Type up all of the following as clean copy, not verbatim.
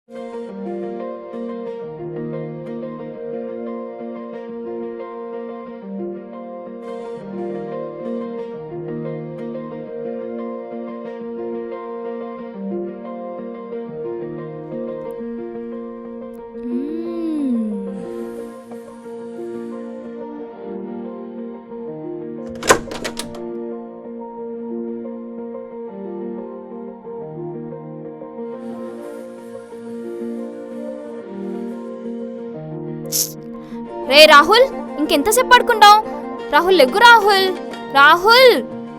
రే రాహుల్, ఇంకెంతసేపు పడుకుంటావు? రాహుల్ లెగ్గు. రాహుల్ రాహుల్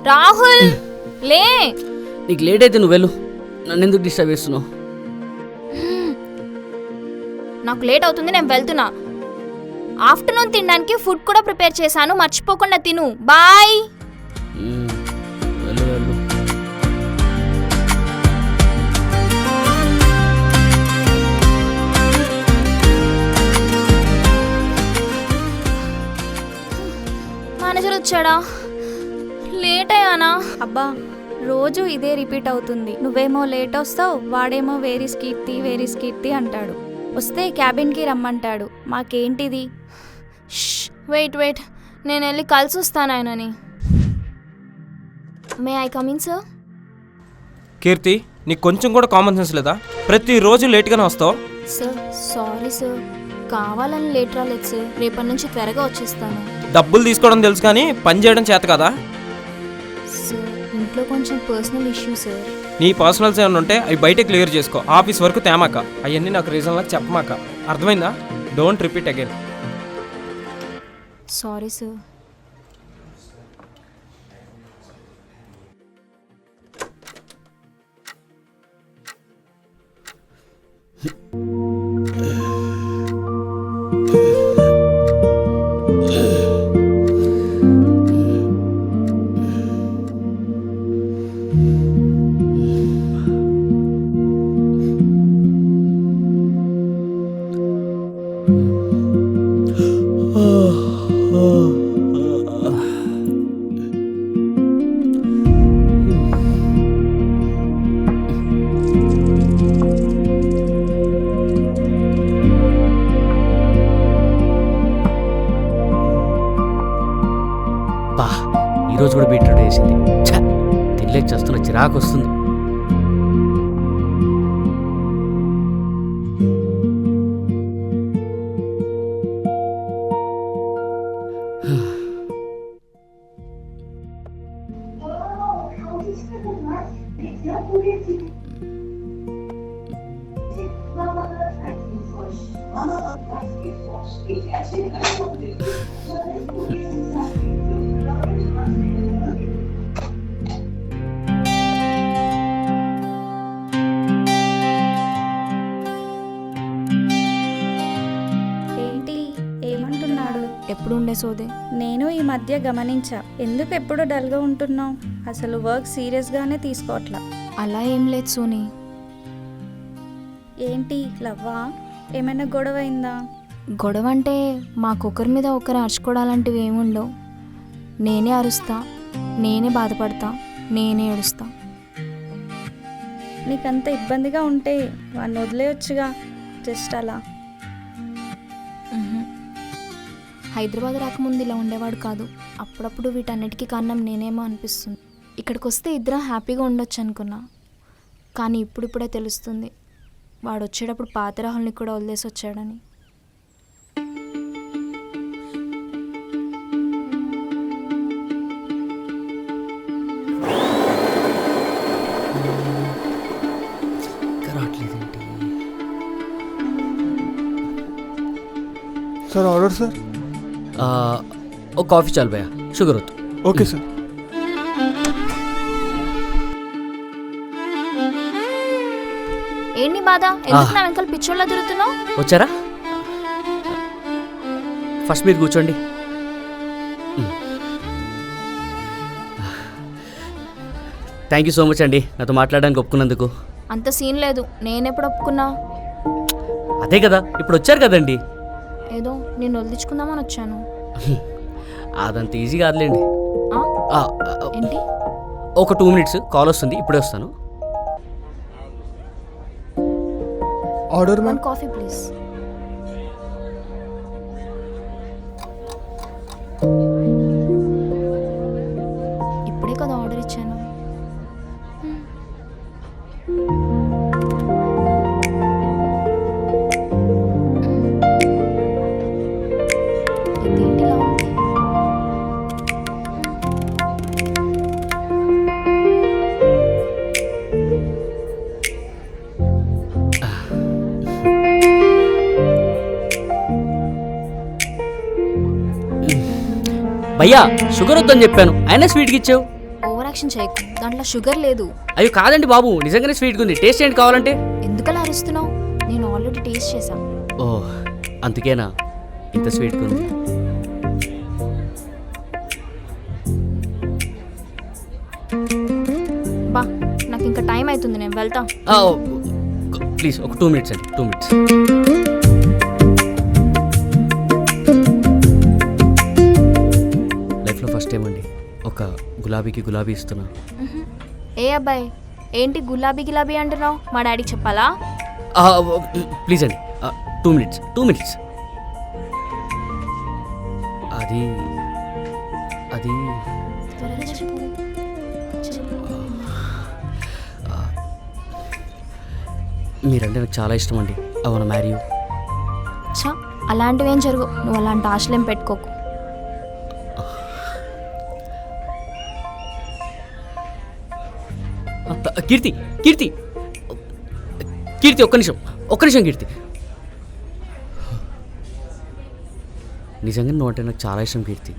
రాహుల్ లే. నీకు లేట్ అయితే నువ్వు వెళ్ళు, నన్ను ఎందుకు డిస్టర్బ్ చేస్తున్నావు? నాకు లేట్ అవుతుంది, నేను వెళ్తున్నా. ఆఫ్టర్నూన్ తినడానికి ఫుడ్ కూడా ప్రిపేర్ చేశాను, మర్చిపోకుండా తిను. బాయ్. వెళ్ళు వెళ్ళు. మేనేజర్ వచ్చాడా? లేట్ అయ్యానా? అబ్బా, రోజు ఇదే రిపీట్ అవుతుంది. నువ్వేమో లేట్ వస్తావు, వాడేమో వేరీస్ కీర్తి అంటాడు. వస్తే క్యాబిన్కి రమ్మంటాడు. మాకేంటిది? వెయిట్, నేను వెళ్ళి కలిసి వస్తాను ఆయనని. May I coming sir? Keerthi, నీకు కొంచెం కూడా కామన్ సెన్స్ లేదా? ప్రతిరోజు లేట్గానే వస్తావు. సార్ సారీ సార్, కావాలని లేట్ రాలేదు సార్. రేపటి నుంచి త్వరగా వచ్చేస్తాను. డబ్బులు తీసుకోవడం తెలుసు కానీ పని చేయడం చేత కదా? సార్ ఇంట్లో కొంచెం పర్సనల్ ఇష్యూ సార్. నీ పర్సనల్స్ ఏమైనా ఉంటే అవి బయట క్లియర్ చేసుకో, ఆఫీస్ వరకు తేమాక. అవన్నీ నాకు రీజన్లా చెప్పమాక, అర్థమైందా? Don't repeat again. Sorry sir. ఈరోజు కూడా బీట్రూట్ వేసింది. తినలేక చేస్తున్న చిరాకు వస్తుంది. ఎప్పుడు ఉండే సోదే. నేను ఈ మధ్య గమనించా, ఎందుకు ఎప్పుడు డల్గా ఉంటున్నావు? అసలు వర్క్ సీరియస్గానే తీసుకోవట్లా. అలా ఏం లేదు సోనీ. ఏంటి లవ్వా? ఏమైనా గొడవ అయిందా? గొడవ అంటే మాకొకరి మీద ఒకరు అరుచుకోవడాలంటివి ఏముండవు. నేనే అరుస్తా, నేనే బాధపడతా, నేనే ఏడుస్తా. నీకంత ఇబ్బందిగా ఉంటే వాడిని వదిలేయొచ్చుగా, జస్ట్ అలా. హైదరాబాద్ రాకముందు ఇలా ఉండేవాడు కాదు. అప్పుడప్పుడు వీటన్నిటికీ కారణం నేనేమో అనిపిస్తుంది. ఇక్కడికి వస్తే ఇద్దరం హ్యాపీగా ఉండొచ్చు అనుకున్నా, కానీ ఇప్పుడిప్పుడే తెలుస్తుంది వాడు వచ్చేటప్పుడు పాత రాహుల్ని కూడా వదిలేసి వచ్చాడని. Sir order sir. ఒక కాఫీ చాలు భయ్యా, షుగర్ వద్దు. Okay sir. ఏంటి బాధ? ఎందుకు నా వెనకాల పిచ్చోళ్ళ తిరుగుతున్నావు? వచ్చారా? ఫస్ట్ మీరు కూర్చోండి. థ్యాంక్ యూ సో మచ్ అండి నాతో మాట్లాడడానికి ఒప్పుకున్నందుకు. అంత సీన్ లేదు, నేనెప్పుడు ఒప్పుకున్నా? అదే కదా, ఇప్పుడు వచ్చారు కదండి. ఏదో నేను వదిలించుకుందామని వచ్చాను. అదంత ఈజీ కాదులేండి. ఏంటి? ఒక 2 minutes కాల్ వస్తుంది, ఇప్పుడే వస్తాను. Order 1 ma'am. Coffee please. ఇప్పుడే కదా ఆర్డర్ ఇచ్చాను. ఇదేంటి ఇలా ఉంది? భయ్యా షుగర్ వద్దని చెప్పాను అయినా స్వీట్కి ఇచ్చావు. ఓవర్ యాక్షన్ చేయకు, దాంట్లో షుగర్ లేదు. అయ్యో కాదండి బాబు, నిజంగానే స్వీట్గా ఉంది. టేస్ట్ ఏంటి కావాలంటే? ఎందుకలా అరుస్తున్నావు? నేను ఆల్రెడీ టేస్ట్ చేశాను. ఓ అందుకేనా ఇంత స్వీట్గా ఉంది. బా, నాకు ఇంకా టైం అవుతుంది, నేను వెళ్తా. ప్లీజ్ ఒక 2 minutes అండి, 2 minutes. లైఫ్లో ఫస్ట్ టైం అండి ఒక గులాబీకి గులాబీ ఇస్తున్నా. ఏ అబ్బాయి, ఏంటి గులాబీ గిలాబీ అంటున్నావు? మా డాడీకి చెప్పాలా? ప్లీజ్ అండి 2 minutes, 2 minutes. అది అది త్వరగా చెప్పు. మీరంటే నాకు చాలా ఇష్టం అండి. I want marry you. ఛా, అలాంటివి ఏం జరుగు. నువ్వు అలాంటి ఆశలేం పెట్టుకోకు. కీర్తి కీర్తి కీర్తి ఒక్క నిమిషం కీర్తి. నిజంగా నువ్వు అంటే నాకు చాలా ఇష్టం కీర్తి.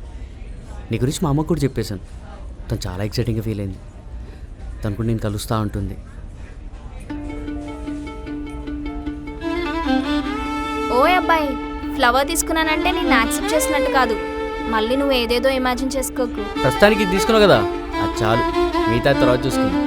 నీ గురించి మా అమ్మకు కూడా చెప్పేశాను. తను చాలా ఎక్సైటింగ్గా ఫీల్ అయింది. తను కూడా నేను కలుస్తూ ఉంటుంది. ఓయ్ అబ్బాయి, ఫ్లవర్ తీసుకున్నానంటే నేను యాక్సెప్ట్ చేసినట్టు కాదు. మళ్ళీ నువ్వు ఏదేదో ఇమాజిన్ చేసుకోకు. ప్రస్తుతానికి ఇది తీసుకున్నావు కదా, అది చాలు. మిగతా తర్వాత చూసుకుందాం.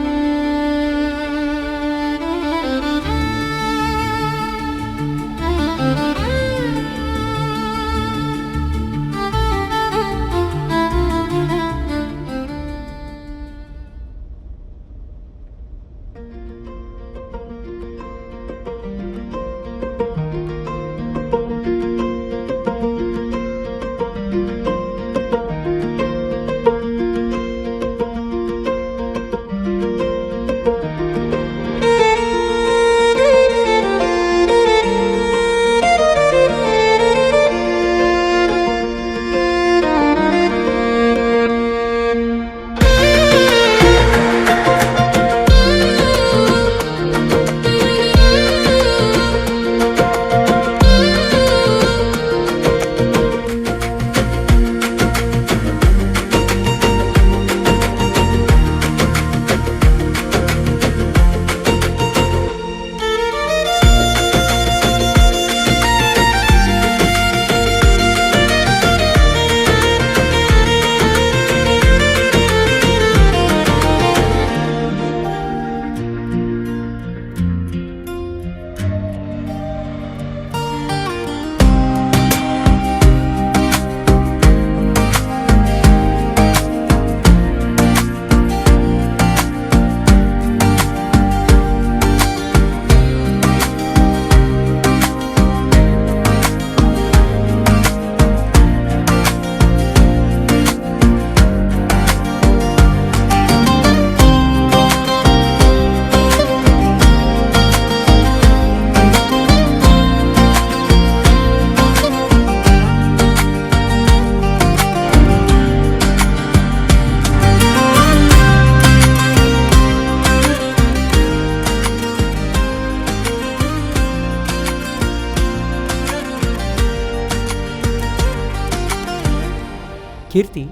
కీర్తి,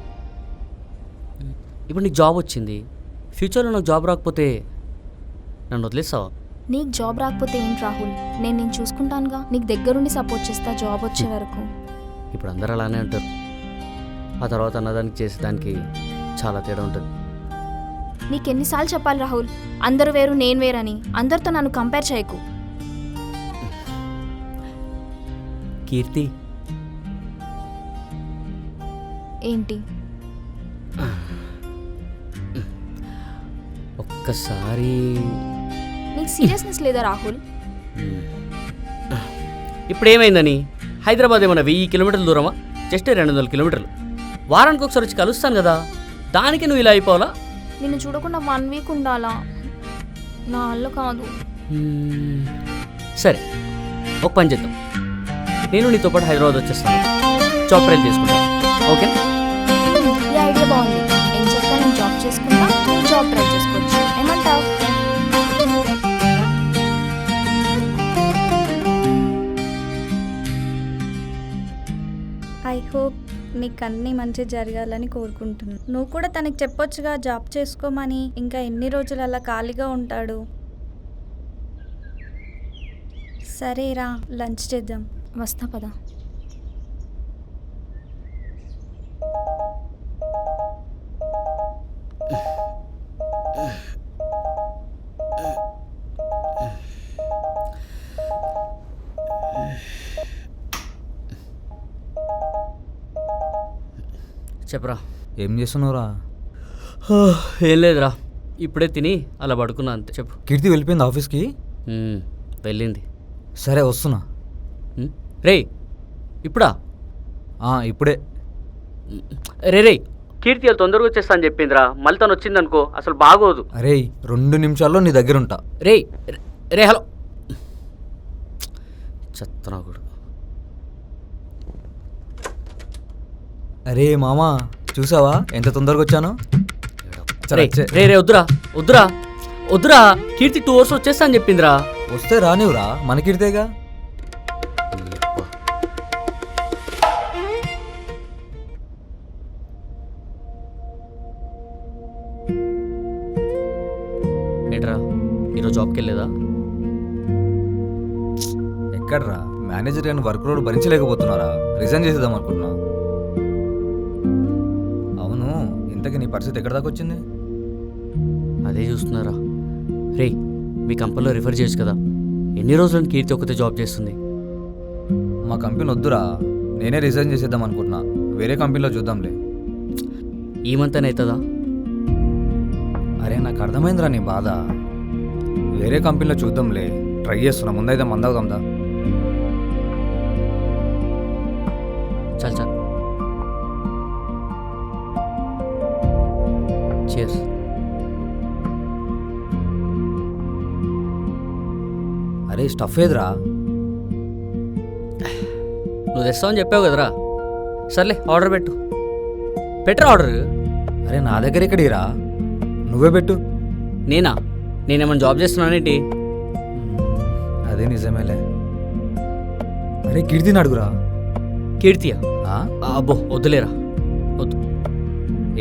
ఇప్పుడు నీకు జాబ్ వచ్చింది. ఫ్యూచర్లో నాకు జాబ్ రాకపోతే నన్ను వదిలేస్తావా? నీకు జాబ్ రాకపోతే ఏంటి రాహుల్, నేను చూసుకుంటానుగా. నీకు దగ్గరుండి సపోర్ట్ చేస్తా జాబ్ వచ్చే వరకు. ఇప్పుడు అందరూ అలానే అంటారు. ఆ తర్వాత అన్నదానికి చేసేదానికి చాలా తేడా ఉంటుంది. నీకు ఎన్నిసార్లు చెప్పాలి రాహుల్, అందరూ వేరు నేను వేరని. అందరితో నన్ను కంపేర్ చేయకు. కీర్తి, ఏంటి? ఒక్కసారి నీకు సీరియస్నెస్ లేదా రాహుల్? ఇప్పుడు ఏమైందని హైదరాబాద్ ఏమన్నా 1000 కిలోమీటర్ల దూరమా? జస్ట్ 200 కిలోమీటర్లు. వారానికి ఒకసారి వచ్చి కలుస్తాను కదా, దానికి నువ్వు ఇలా అయిపోవాలా? నిన్ను చూడకుండా 1 వీక్ ఉండాలా? నా వల్ల కాదు. సరే, ఒక పని చేద్దాం. నేను నీతో పాటు హైదరాబాద్ వచ్చేస్తాను, జాబ్ ట్రైల్ చేసుకుంటాను. ఓకే? ఈ ఐడియా బాగుంది. ఏం చెప్తా, నేను జాబ్ చేసుకుంటా, నువ్వు జాబ్ ట్రై చేసుకోవచ్చు. ఏమంటావు? ఐ హోప్ నీకు అన్నీ మంచి జరగాలని కోరుకుంటున్నాను. నువ్వు కూడా తనకి చెప్పొచ్చుగా జాబ్ చేసుకోమని. ఇంకా ఎన్ని రోజులు అలా ఖాళీగా ఉంటాడు? సరేరా, లంచ్ చేద్దాం. వస్తా పదా. చెప్పరా. ఏం చేస్తున్నావురా? ఏం లేదురా, ఇప్పుడే తిని అలా పడుకున్నా అంతే. చెప్పు. కీర్తి వెళ్ళిపోయింది ఆఫీస్కి? వెళ్ళింది. సరే వస్తున్నా. రేయ్, ఇప్పుడా? ఇప్పుడే. రే కీర్తి వాళ్ళు తొందరగా వచ్చేస్తా అని చెప్పిందిరా. మళ్ళీ తను వచ్చిందనుకో అసలు బాగోదు. అరే 2 నిమిషాల్లో నీ దగ్గర ఉంటా. రే హలో. చెత్తనాగుడు. అరే మామా, చూసావా ఎంత తొందరగా వచ్చాను? రే వద్దురా వద్దురా వద్దురా, కీర్తి 2 అవర్స్ వచ్చేస్తా అని చెప్పిందిరా. వస్తే రానివ్వరా, మన కీర్తేగా. ఏంట్రా, ఈరోజు జాబ్కి వెళ్ళేదా? ఎక్కడ్రా, మేనేజర్ గారిని వర్క్ లోడ్ భరించలేకపోతున్నారా? రిజైన్ చేసేద్దాం అనుకుంటున్నా. అవును, ఇంతకీ నీ పరిస్థితి ఎక్కడి దాకా వచ్చింది? అదే చూస్తున్నారా. రే, మీ కంపెనీలో రిఫర్ చేయొచ్చు కదా. ఎన్ని రోజులను కీర్తి ఒక్కతే జాబ్ చేస్తుంది? మా కంపెనీ వద్దురా, నేనే రిజైన్ చేసేద్దాం అనుకుంటున్నా. వేరే కంపెనీలో చూద్దాంలే. ఈ మంత్ అని అవుతుందా? అరే నాకు అర్థమైందిరా నీ బాధ. వేరే కంపెనీలో చూద్దాంలే, ట్రై చేస్తున్నా. ముందైతే మందవుదాందా? చాలు చాలు. Cheers. అరే స్టఫ్ ఏదిరా? నువ్వు తెస్తావని చెప్పావు కదరా. సర్లే, ఆర్డర్ పెట్టు. పెట్టరా ఆర్డర్. అరే నా దగ్గర ఎక్కడిరా, నువ్వే పెట్టు. నేనేమన్నా జాబ్ చేస్తున్నానేంటి? అదే నిజమేలే. అరే కీర్తిని అడుగురా. కీర్తియా? అబ్బో వద్దులేరా, వద్దు.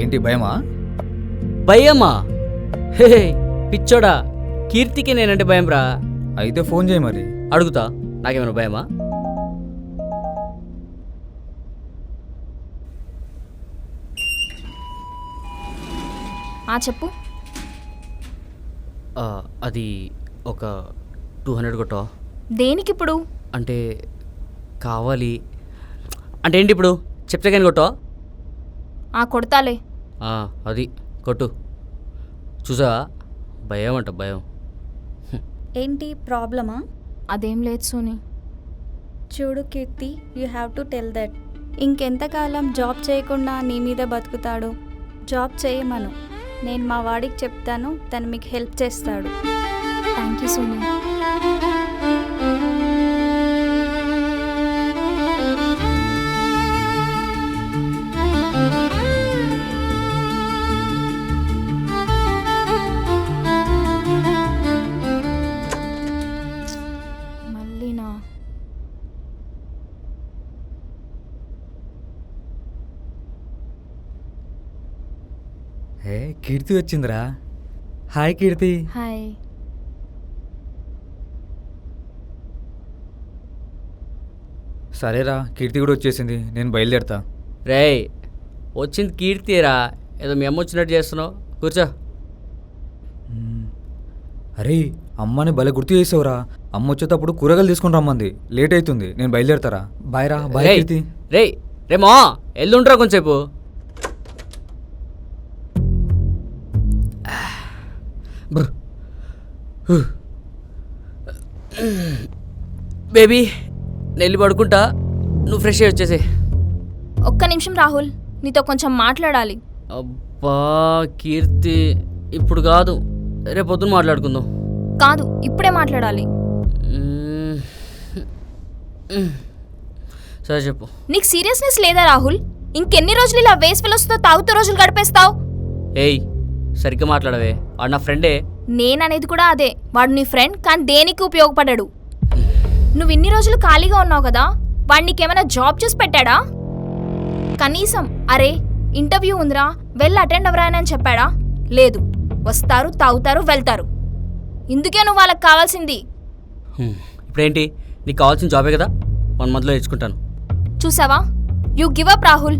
ఏంటి భయమా? భయమా? హే పిచ్చోడా, కీర్తికి నేనంటే భయం రా. అయితే ఫోన్ చేయి మరి. అడుగుతా, నాకేమైనా భయమా? చెప్పు. అది ఒక 200 కొట్టా. దేనికి ఇప్పుడు? అంటే కావాలి అంటే ఏంటి ఇప్పుడు చెప్తే కానీ కొట్టా? కొడతాలే. అది కొట్టు. చూసా, భయం అంట భయం. ఏంటి ప్రాబ్లమా? అదేం లేదు సోని. చూడు Keerthi, you have to tell that. ఇంకెంతకాలం జాబ్ చేయకుండా నీ మీద బతుకుతాడు? జాబ్ చేయమను, నేను మా వాడికి చెప్తాను, తను మీకు హెల్ప్ చేస్తాడు. Thank you Soni. మళ్ళీనా? హే కీర్తి వచ్చిందిరా. హాయ్ కీర్తి. హాయ్. సరేరా, కీర్తి కూడా వచ్చేసింది, నేను బయలుదేరుతా. రేయ్, వచ్చింది కీర్తిరా, ఏదో మీ అమ్మ వచ్చినట్టు చేస్తున్నావు. కూర్చో. అరే అమ్మని భలే గుర్తు చేసావురా. అమ్మ వచ్చేటప్పుడు కూరగాయలు తీసుకుని రమ్మంది. లేట్ అవుతుంది, నేను బయలుదేరుతారా. బాయ్ రా. బాయ్ కీర్తి. రే మా ఎల్లుంటారా కొంచెంసేపు. బేబీ నేను వెళ్ళి పడుకుంటా, నువ్వు ఫ్రెష్ అయ్యి వచ్చేసే. ఒక్క నిమిషం రాహుల్, నీతో కొంచెం మాట్లాడాలి. అబ్బా కీర్తి, ఇప్పుడు కాదు, రేపు పొద్దున్న మాట్లాడుకుందాం. కాదు, ఇప్పుడే మాట్లాడాలి. సరే చెప్పు. నీకు సీరియస్నెస్ లేదా రాహుల్? ఇంకెన్ని రోజులు ఇలా వేస్ట్ ఫెలోస్తో తాగుతూ రోజులు గడిపేస్తావు? ఏయ్ సరిగ్గా మాట్లాడవే, వాడు నా ఫ్రెండే. నేననేది కూడా అదే. వాడు నీ ఫ్రెండ్, కానీ దేనికి ఉపయోగపడ్డాడు? నువ్వు ఇన్ని రోజులు ఖాళీగా ఉన్నావు కదా, వాడు నీకేమైనా జాబ్ చూసి పెట్టాడా? కనీసం అరే ఇంటర్వ్యూ ఉందిరా వెళ్ళి అటెండ్ అవ్వరా అని చెప్పాడా? లేదు, వస్తారు, తాగుతారు, వెళ్తారు. ఇందుకే నువ్వు వాళ్ళకి కావాల్సింది. ఇప్పుడేంటి, నీకు కావాల్సిన జాబే కదా, 1 monthలో తెచ్చుకుంటాను. చూసావా, యూ గివ్ అప్ రాహుల్.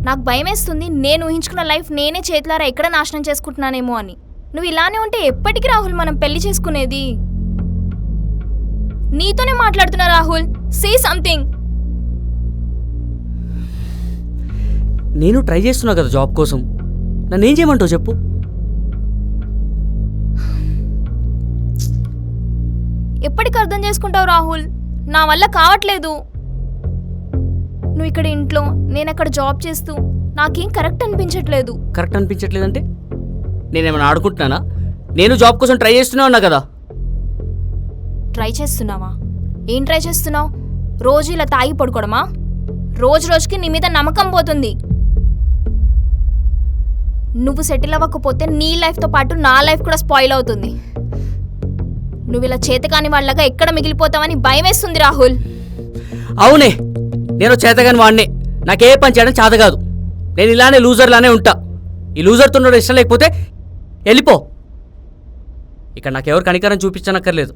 నాకు భయమేస్తుంది, నేను ఊహించుకున్న లైఫ్ నేనే చేతులారా ఎక్కడ నాశనం చేసుకుంటున్నానేమో అని. నువ్వు ఇలానే ఉంటే ఎప్పటికీ రాహుల్ మనం పెళ్లి చేసుకునేది? నీతోనే మాట్లాడుతున్నా రాహుల్, సే సంథింగ్. నేను ట్రై చేస్తున్నా కదా జాబ్ కోసం, నన్ను ఏం చేయమంటావు చెప్పు. ఎప్పటికి అర్థం చేసుకుంటావు రాహుల్? నా వల్ల కావట్లేదు. నువ్వు ఇక్కడ ఇంట్లో, నేను అక్కడ జాబ్ చేస్తూ నాకేం కరెక్ట్ అనిపించట్లేదు. కరెక్ట్ అనిపించట్లేదంటే నేనేమైనా ఆడుకుంటున్నానా? నేను జాబ్ కోసం ట్రై చేస్తూనే ఉన్నా కదా. ట్రై చేస్తున్నావా? ఏం ట్రై చేస్తున్నావు? రోజు ఇలా తాగి పడుకోవడమా? రోజు రోజుకి నీ మీద నమ్మకం పోతుంది. నువ్వు సెటిల్ అవ్వకపోతే నీ లైఫ్తో పాటు నా లైఫ్ కూడా స్పాయిల్ అవుతుంది. నువ్వు ఇలా చేతకాని వాళ్ళగా ఎక్కడ మిగిలిపోతావని భయం వేస్తుంది రాహుల్. అవునే, నేను చేతగాని వాడినే, నాకే పని చేయడం చేత కాదు. నేను ఇలానే లూజర్లానే ఉంటా. ఈ లూజర్తో ఉండడం ఇష్టం లేకపోతే వెళ్ళిపో. ఇక్కడ నాకెవరు కనికరం చూపించనక్కర్లేదు.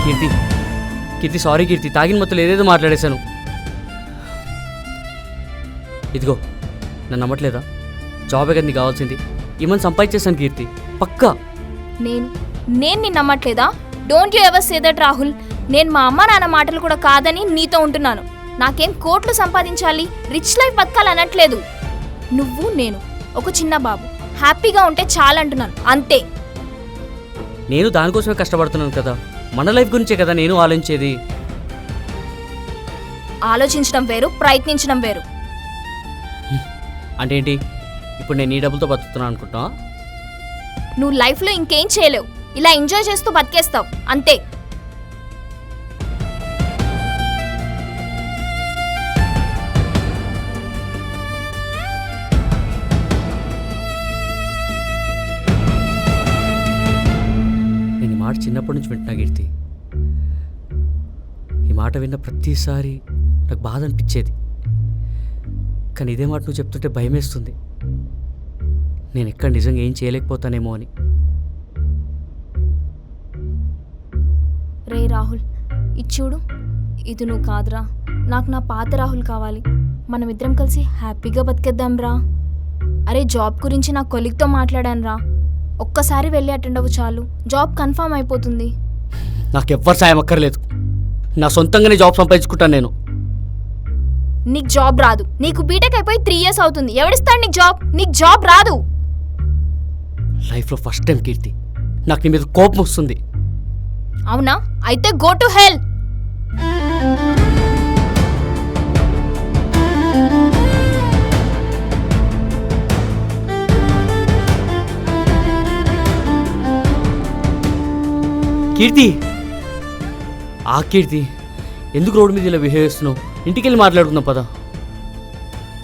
కీర్తి, కీర్తి సారీ కీర్తి, తాగిన మొత్తం ఏదేదో మాట్లాడేశాను. ఇదిగో, నన్ను నమ్మట్లేదా? జాబే కదా నీకు కావాల్సింది. ఏమని సంపాదించేశాను కీర్తి, పక్కా. నేను నిన్ను నమ్మట్లేదా? Don't you ever say that Rahul. నేను మా అమ్మ నాన్న మాటలు కూడా కాదని నీతో ఉంటున్నాను. నాకేం కోట్లు సంపాదించాలి, రిచ్ లైఫ్ బతకాలనట్లేదు. నువ్వు నేను ఒక చిన్న బాబు హ్యాపీగా ఉంటే చాలంటున్నాను, అంతే. నేను దానికోసమే కష్టపడుతున్నాను కదా, మన లైఫ్ గురించే కదా నేను ఆలోచించేది. ఆలోచించడం వేరు, ప్రయత్నించడం వేరు. అంటే ఏంటి, ఇప్పుడు నేను నీ డబ్బులతో బతుకుతున్నాను అనుకుంటా? నువ్వు లైఫ్లో ఇంకేం చేయలేవు, ఇలా ఎంజాయ్ చేస్తూ బతికేస్తావు, అంతే. నేను ఈ మాట చిన్నప్పటి నుంచి వింటున్నా కీర్తి. ఈ మాట విన్న ప్రతిసారి నాకు బాధ అనిపించేది. కానీ ఇదే మాట నువ్వు చెప్తుంటే భయమేస్తుంది, నేను ఎక్కడ నిజంగా ఏం చేయలేకపోతానేమో అని. రే రాహుల్, ఇది చూడు, ఇది నువ్వు కాదురా. నాకు నా పాత రాహుల్ కావాలి. మనమిద్దరం కలిసి హ్యాపీగా బతికేద్దాం రా. అరే జాబ్ గురించి నా కొలీగ్తో మాట్లాడాను రా. ఒక్కసారి వెళ్ళి అటెండ్ అవ్వు చాలు, జాబ్ కన్ఫర్మ్ అయిపోతుంది. నాకు ఎవ్వరు సాయం అక్కర్లేదు, నా సొంతంగానే జాబ్ సంపాదించుకుంటాను నేను. నీకు జాబ్ రాదు. నీకు బీటెక్ అయిపోయి 3 years అవుతుంది. ఎవడిస్తాడు నీకు జాబ్? నీకు జాబ్ రాదు. లైఫ్లో ఫస్ట్ టైం కీర్తి నాకు నీ మీద కోపం వస్తుంది. అవునా? అయితే గో టు హెల్. కీర్తి, ఆ కీర్తి, ఎందుకు రోడ్డు మీద ఇలా బిహేవ్ చేస్తున్నావు? ఇంటికి వెళ్ళి మాట్లాడుకుందాం పదా.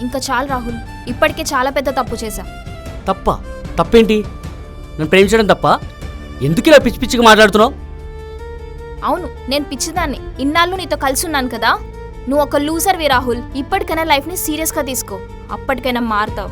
ఇంకా చాలు రాహుల్, ఇప్పటికే చాలా పెద్ద తప్పు చేశా. తప్పేంటి? నన్ను ప్రేమించడం తప్ప? ఎందుకు ఇలా పిచ్చి పిచ్చిగా మాట్లాడుతున్నావు? అవును, నేను పిచ్చిదాన్ని. ఇన్నాళ్ళు నీతో కలిసి ఉన్నాను కదా. నువ్వు ఒక లూజర్వి రాహుల్. ఇప్పటికైనా లైఫ్ని సీరియస్గా తీసుకో, అప్పటికైనా మారుతావు.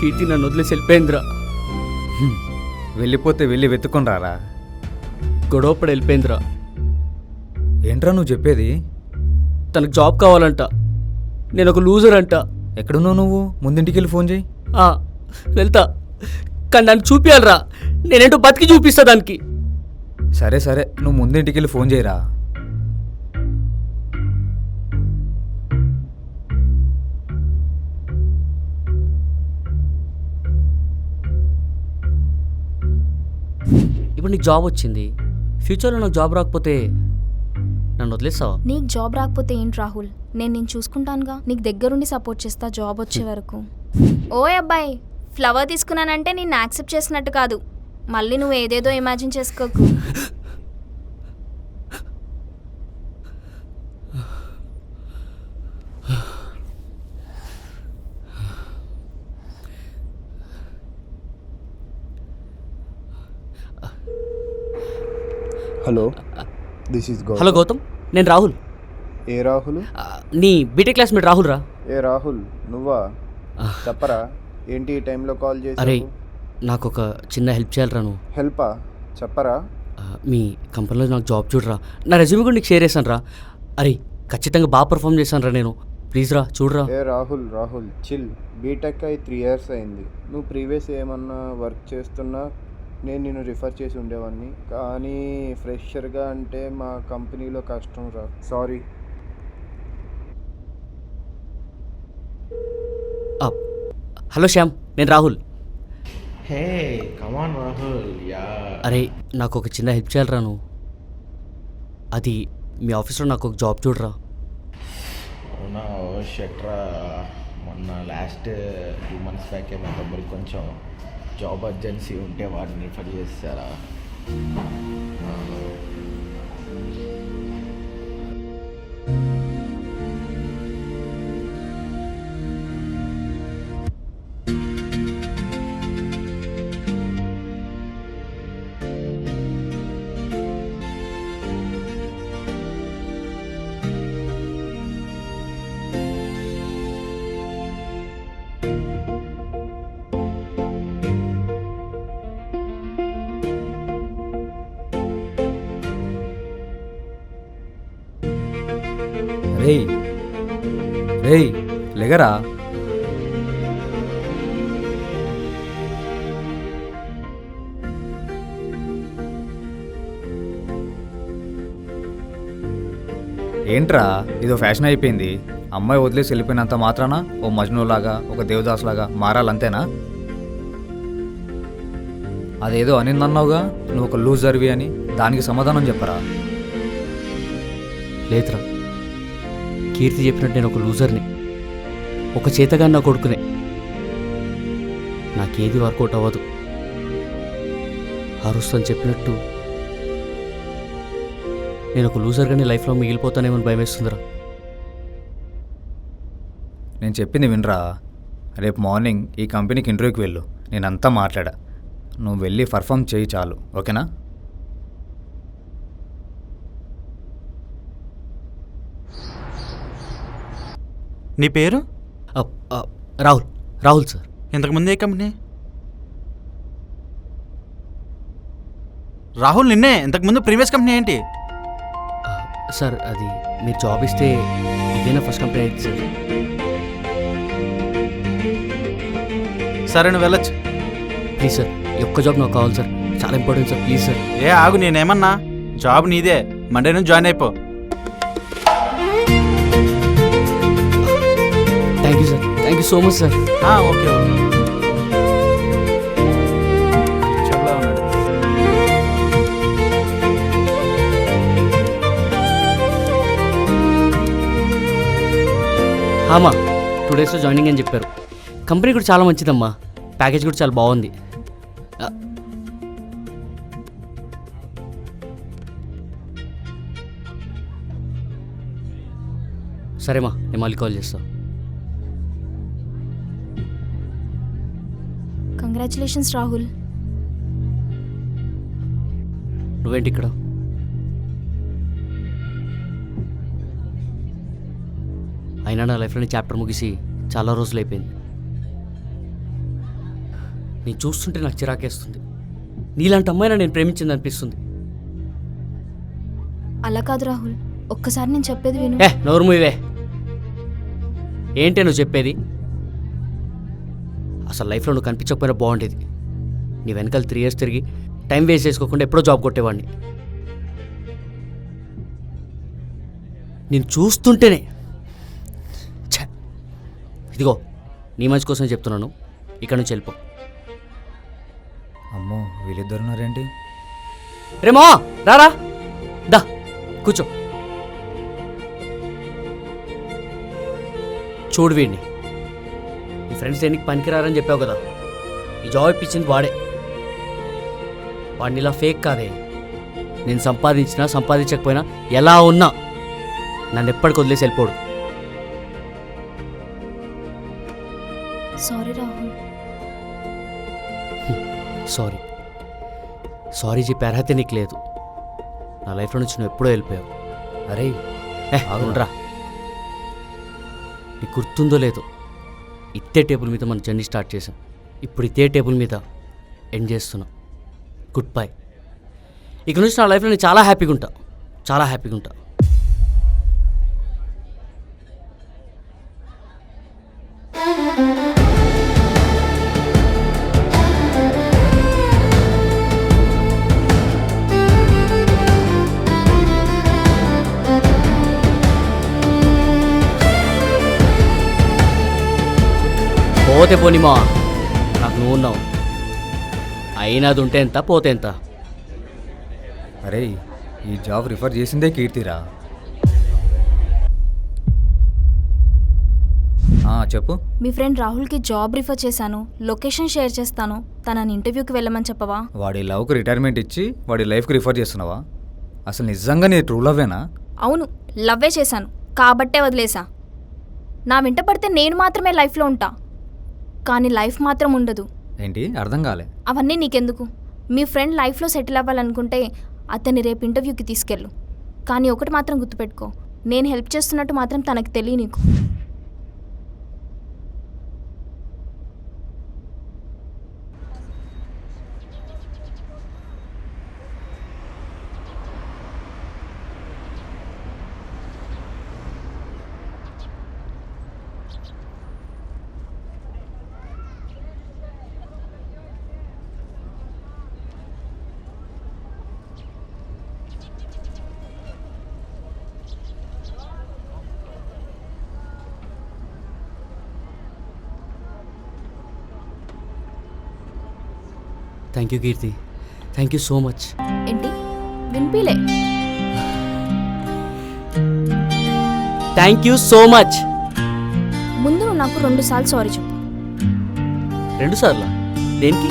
కీర్తి నన్ను వదిలేసి వెళ్ళిపోయిందిరా. వెళ్ళిపోతే వెళ్ళి వెతుక్కొని రారా. గొడవపడి వెళ్ళిపోయిందిరా. ఏంట్రా నువ్వు చెప్పేది? తనకు జాబ్ కావాలంట. నేను ఒక లూజర్ అంట. ఎక్కడున్నావు నువ్వు? ముందింటికి వెళ్ళి ఫోన్ చేయి. ఆ, వెళ్తా. కానీ దానికి చూపించాలరా. నేనేంటో బతికి చూపిస్తా దానికి. సరే సరే, నువ్వు ముందింటికి వెళ్ళి ఫోన్ చేయరా. ఇప్పుడు నీకు జాబ్ వచ్చింది. ఫ్యూచర్లో నాకు జాబ్ రాకపోతే నన్ను వదిలేస్తావా? నీకు జాబ్ రాకపోతే ఏంటి రాహుల్, నేను నేను చూసుకుంటానుగా. నీకు దగ్గరుండి సపోర్ట్ చేస్తా జాబ్ వచ్చే వరకు. ఓయ్ అబ్బాయి, ఫ్లవర్ తీసుకున్నానంటే నేను యాక్సెప్ట్ చేసినట్టు కాదు. మళ్ళీ నువ్వు ఏదేదో ఇమాజిన్ చేసుకోకు. Hello, this is hello Gautam, నేను రాహుల్. ఏ రాహుల్? నీ బీటెక్ క్లాస్మేట్ రాహుల్ రా. ఏ రాహుల్ నువ్వా? చెప్పరా, ఏంటి ఈ టైంలో కాల్ అరే, చేసి? నాకు ఒక చిన్న హెల్ప్ చేయాలరా నువ్వు. హెల్పా? చెప్పరా. మీ కంపెనీలో నాకు జాబ్ చూడరా. నా రెజ్యూమ్ కూడా నీకు షేర్ చేశాను రా. అరే, ఖచ్చితంగా బాగా పర్ఫామ్ చేశాను రా నేను. ప్లీజ్ రా, చూడరా. ఏ రాహుల్, రాహుల్ చిల్. బీటెక్ అయి 3 years అయింది. నువ్వు ప్రీవియస్ ఏమన్నా వర్క్ చేస్తున్నా నేను నిన్ను రిఫర్ చేసి ఉండేవాడిని. కానీ ఫ్రెషర్గా అంటే మా కంపెనీలో కష్టం రా. సారీ. హలో శ్యామ్, నేను Rahul. Hey, come on, Rahul. Yeah. అరే, నాకు ఒక చిన్న హెల్ప్ చేయాలరా నువ్వు. అది మీ ఆఫీస్లో నాకు ఒక జాబ్ చూడరా. అవునా? షట్రా, మొన్న లాస్ట్ 2 months బ్యాకే మా తమ్ముడికి కొంచెం జాబ్ అర్జెన్సీ ఉంటే వాడిని రిఫర్ చేస్తారా? రేయ్ రేయ్, లెగరా. ఏంట్రా, ఇదో ఫ్యాషన్ అయిపోయింది. అమ్మాయి వదిలేసి వెళ్ళిపోయినంత మాత్రాన ఓ మజ్నులాగా, ఒక దేవదాస్ లాగా మారాలంతేనా? అదేదో అనిందన్నావుగా, నువ్వు ఒక లూజర్వి అని. దానికి సమాధానం చెప్పరా. లేదురా, కీర్తి చెప్పినట్టు నేను ఒక లూజర్ని, ఒక చేతగా నా కొడుకునే. నాకేది వర్కౌట్ అవ్వదు. అరుస్తని చెప్పినట్టు నేను ఒక లూజర్గానే లైఫ్లో మిగిలిపోతానేమని భయమేస్తుందిరా. నేను చెప్పింది వినరా. రేపు మార్నింగ్ ఈ కంపెనీకి ఇంటర్వ్యూకి వెళ్ళు. నేనంతా మాట్లాడా. నువ్వు వెళ్ళి పర్ఫామ్ చేయి చాలు, ఓకేనా? నీ పేరు? రాహుల్. రాహుల్ సార్. ఇంతకుముందు ఏ కంపెనీ? రాహుల్ నిన్నే. ఇంతకుముందు ప్రీవియస్ కంపెనీ ఏంటి? సార్, అది మీరు జాబ్ ఇస్తే ఇదేనా ఫస్ట్ కంపెనీ అయితే సార్. సరే, నువ్వు వెళ్ళొచ్చు. ప్లీజ్ సార్, ఈ ఒక్క జాబ్ నాకు కావాలి సార్. చాలా ఇంపార్టెంట్ సార్, ప్లీజ్ సార్. ఏ ఆగు, నేనేమన్నా? జాబ్ నీదే. మండే నుంచి జాయిన్ అయిపో. Thank you sir, thank you so much sir. Okay okay. చల్లగా ఉన్నాడు. అమ్మా, 2 daysలో జాయినింగ్ అని చెప్పారు. కంపెనీ కూడా చాలా మంచిదమ్మా. ప్యాకేజ్ కూడా చాలా బాగుంది. సరేమ్మా, నేను మళ్ళీ కాల్ చేస్తా. కంగ్రాచులేషన్స్ రాహుల్. నువ్వేంటి ఇక్కడ? అయినా నా లైఫ్లోని చాప్టర్ ముగిసి చాలా రోజులు అయిపోయింది. నేను చూస్తుంటే నాకు చిరాకేస్తుంది. నీలాంటి అమ్మాయినా నేను ప్రేమించింది అనిపిస్తుంది. అలా కాదు రాహుల్, ఒక్కసారి నేను చెప్పేది విను. నోరు మూయవే. ఏంటే నువ్వు చెప్పేది? అసలు లైఫ్లో నువ్వు కనిపించకపోయినా బాగుండేది. నీ వెనకాల 3 years తిరిగి టైం వేస్ట్ చేసుకోకుండా ఎప్పుడో జాబ్ కొట్టేవాడిని. నేను చూస్తుంటేనే ఛ! ఇదిగో నీ మంచి కోసం చెప్తున్నాను, ఇక్కడ నుంచి వెళ్ళిపో. అమ్మో వీళ్ళిద్దరు ఉన్నారేంటి? రేమో రారా, దా కూర్చో. చూడు వీడిని, నీ ఫ్రెండ్స్ దేనికి పనికిరారని చెప్పావు కదా, ఈ జాబ్ ఇప్పించింది వాడే. వాడిని ఇలా ఫేక్ కాదే. నేను సంపాదించినా సంపాదించకపోయినా ఎలా ఉన్నా నన్ను ఎప్పటికి వదిలేసి వెళ్ళిపోడు. సారీ రాహుల్. సారీ సారీ చెప్పే అర్హత నీకు లేదు. నా లైఫ్లో నుంచి నువ్వు ఎప్పుడో వెళ్ళిపోయావు. అరే అవునరా, నీకు గుర్తుందో లేదో, ఇదే టేబుల్ మీద మన జర్నీ స్టార్ట్ చేసాం. ఇప్పుడు ఇదే టేబుల్ మీద ఎండ్ చేస్తున్నాం. Good bye. ఇక నుంచి నా లైఫ్లో నేను చాలా హ్యాపీగా ఉంటా, చాలా హ్యాపీగా ఉంటా. పోతే పోనిమా, నాకు నువ్వు ఉన్నావు. అయినది ఉంటే ఎంత, పోతే ఎంత. అరే ఈ జాబ్ రిఫర్ చేసిందే కీర్తిరా. చెప్పు. మీ ఫ్రెండ్ రాహుల్కి జాబ్ రిఫర్ చేశాను, లొకేషన్ షేర్ చేస్తాను, తనని ఇంటర్వ్యూకి వెళ్ళమని చెప్పవా? వాడి లవ్కి రిటైర్మెంట్ ఇచ్చి వాడి లైఫ్కి రిఫర్ చేస్తున్నావా? అసలు నిజంగా నీ ట్రూ లవ్వేనా? అవును, లవ్వే చేశాను కాబట్టే వదిలేసా. నా వెంట పడితే నేను మాత్రమే లైఫ్లో ఉంటా, కానీ లైఫ్ మాత్రం ఉండదు. ఏంటి అర్థం కాలే? అవన్నీ నీకెందుకు? మీ ఫ్రెండ్ లైఫ్లో సెటిల్ అవ్వాలనుకుంటే అతన్ని రేపు ఇంటర్వ్యూకి తీసుకెళ్ళు. కానీ ఒకటి మాత్రం గుర్తుపెట్టుకో, నేను హెల్ప్ చేస్తున్నట్టు మాత్రం తనకు తెలియ నీకు. Thank you Keerthi, thank you so much. ఏంటి వినిపిలే? Thank you so much. ముందు నువ్వు నాకు 2 సార్లు సారీ చెప్పు. 2 సార్లా? దేనికి?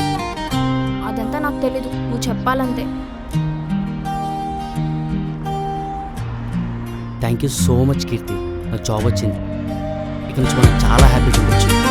అదంతా నాకు తెలీదు, నువ్వు చెప్పాలంతే. థ్యాంక్ యూ సో మచ్ కీర్తి, నాకు జాబ్ వచ్చింది. ఇక నుంచి మనం చాలా హ్యాపీగా ఉండొచ్చు.